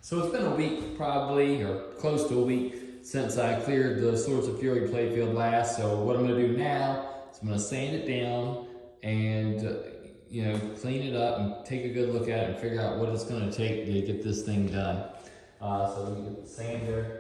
So it's been a week probably, or close to a week, since I cleared the Swords of Fury playfield last. So what I'm gonna do now is I'm gonna sand it down and clean it up and take a good look at it and figure out what it's gonna take to get this thing done. So we get the sander.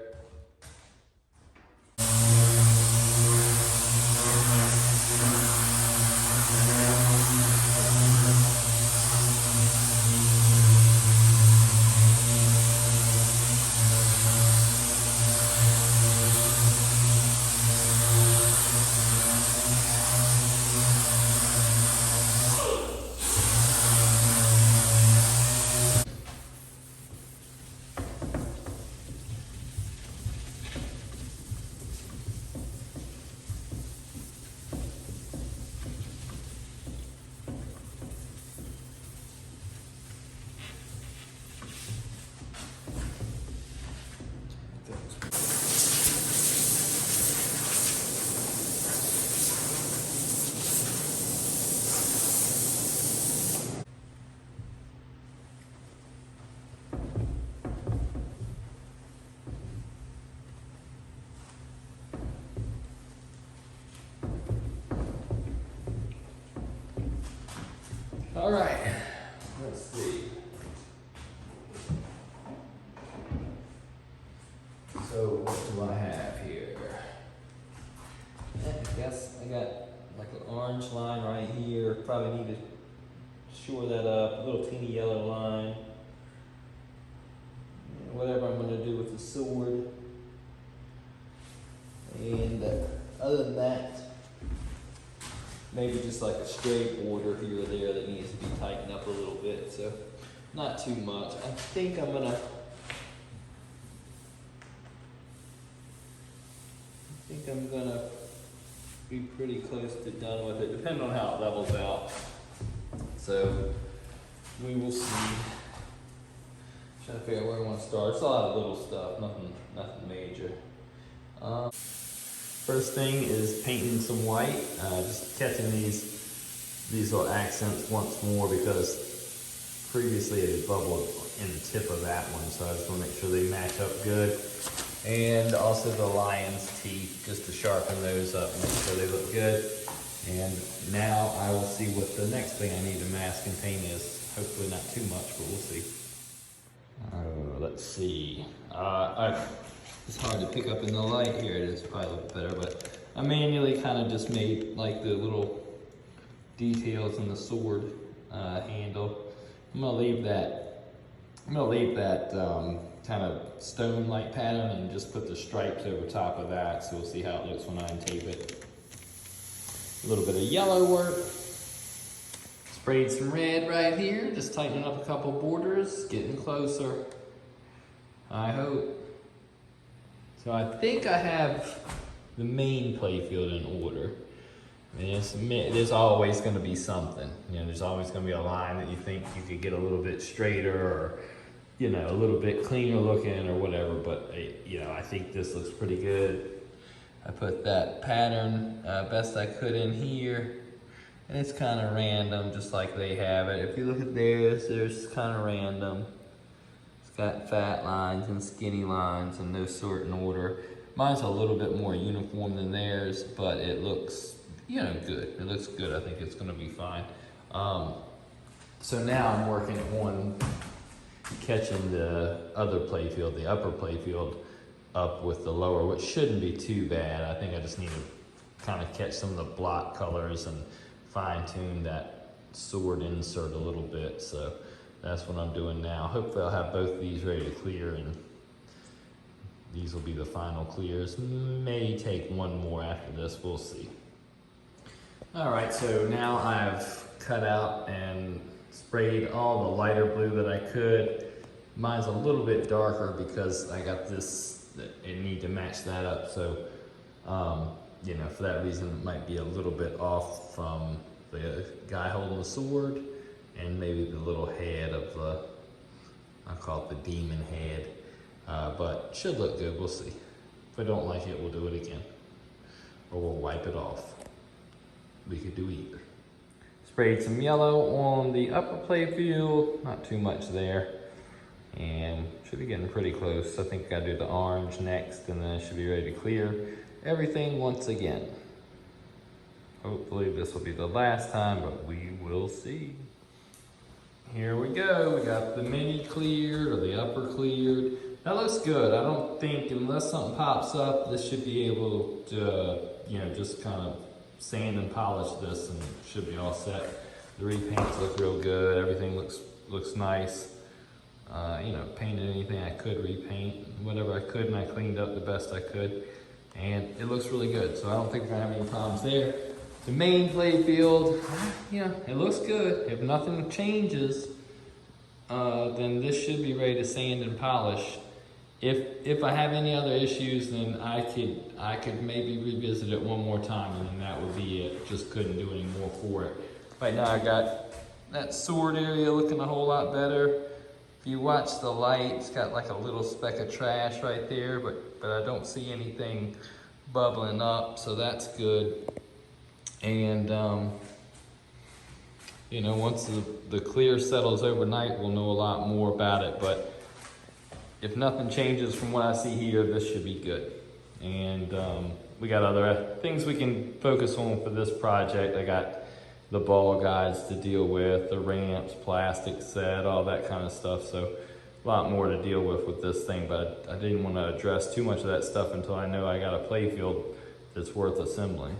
All right, let's see. So what do I have here? I guess I got like an orange line right here. Probably need to shore that up. A little teeny yellow line. Whatever I'm going to do with the sword. And other than that, maybe just like a straight border here or there that needs to be tightened up a little bit. So not too much. I think I'm gonna be pretty close to done with it, depending on how it levels out. So we will see. Trying to figure out where I want to start. It's a lot of little stuff, nothing major. First thing is painting some white, just catching these little accents once more because previously it had bubbled in the tip of that one, so I just want to make sure they match up good. And also the lion's teeth, just to sharpen those up, make sure they look good. And now I will see what the next thing I need to mask and paint is. Hopefully not too much, but we'll see. Let's see. It's hard to pick up in the light. Here it is, probably look better, but I manually kind of just made like the little details in the sword handle. I'm gonna leave that kind of stone-like pattern and just put the stripes over top of that, so we'll see how it looks when I untape it. A little bit of yellow work. Sprayed some red right here, just tightening up a couple borders, getting closer, I hope. So I think I have the main playfield in order. I mean, there's always going to be something. There's always going to be a line that you think you could get a little bit straighter or, a little bit cleaner looking or whatever. But, I think this looks pretty good. I put that pattern best I could in here. And it's kind of random, just like they have it. If you look at theirs kind of random. It's got fat lines and skinny lines and no sort in order. Mine's a little bit more uniform than theirs, but it looks, good. It looks good. I think it's going to be fine. So now I'm working on catching the other playfield, the upper playfield, up with the lower, which shouldn't be too bad. I think I just need to kind of catch some of the block colors and fine-tune that sword insert a little bit. So that's what I'm doing now. Hopefully I'll have both these ready to clear, and these will be the final clears. May take one more after this, we'll see. All right, so now I've cut out and sprayed all the lighter blue that I could. Mine's a little bit darker because I got this, I need to match that up. So, for that reason, it might be a little bit off from the guy holding the sword and maybe the little head of the, I call it the demon head. But should look good, we'll see. If I don't like it, we'll do it again. Or we'll wipe it off. We could do either. Sprayed some yellow on the upper playfield, not too much there. And should be getting pretty close. I think I gotta do the orange next, and then it should be ready to clear everything once again. Hopefully this will be the last time, but we will see. Here we go. We got the mini cleared, or the upper cleared. That looks good. I don't think, unless something pops up, this should be able to, you know, just kind of sand and polish this, and should be all set. The repaints look real good. Everything looks nice. You know, painted anything I could repaint, whatever I could, and I cleaned up the best I could. And it looks really good, so I don't think we're gonna have any problems there. The main play field, yeah, it looks good. If nothing changes, then this should be ready to sand and polish. If I have any other issues, then I could maybe revisit it one more time, and then that would be it. Just couldn't do any more for it. Right now I got that sword area looking a whole lot better. If you watch the light, it's got like a little speck of trash right there, but I don't see anything bubbling up, so that's good. And you know, once the clear settles overnight, we'll know a lot more about it. But if nothing changes from what I see here, this should be good. And we got other things we can focus on for this project. I got the ball guides to deal with, the ramps, plastic set, all that kind of stuff. So a lot more to deal with this thing, but I didn't want to address too much of that stuff until I know I got a play field that's worth assembling.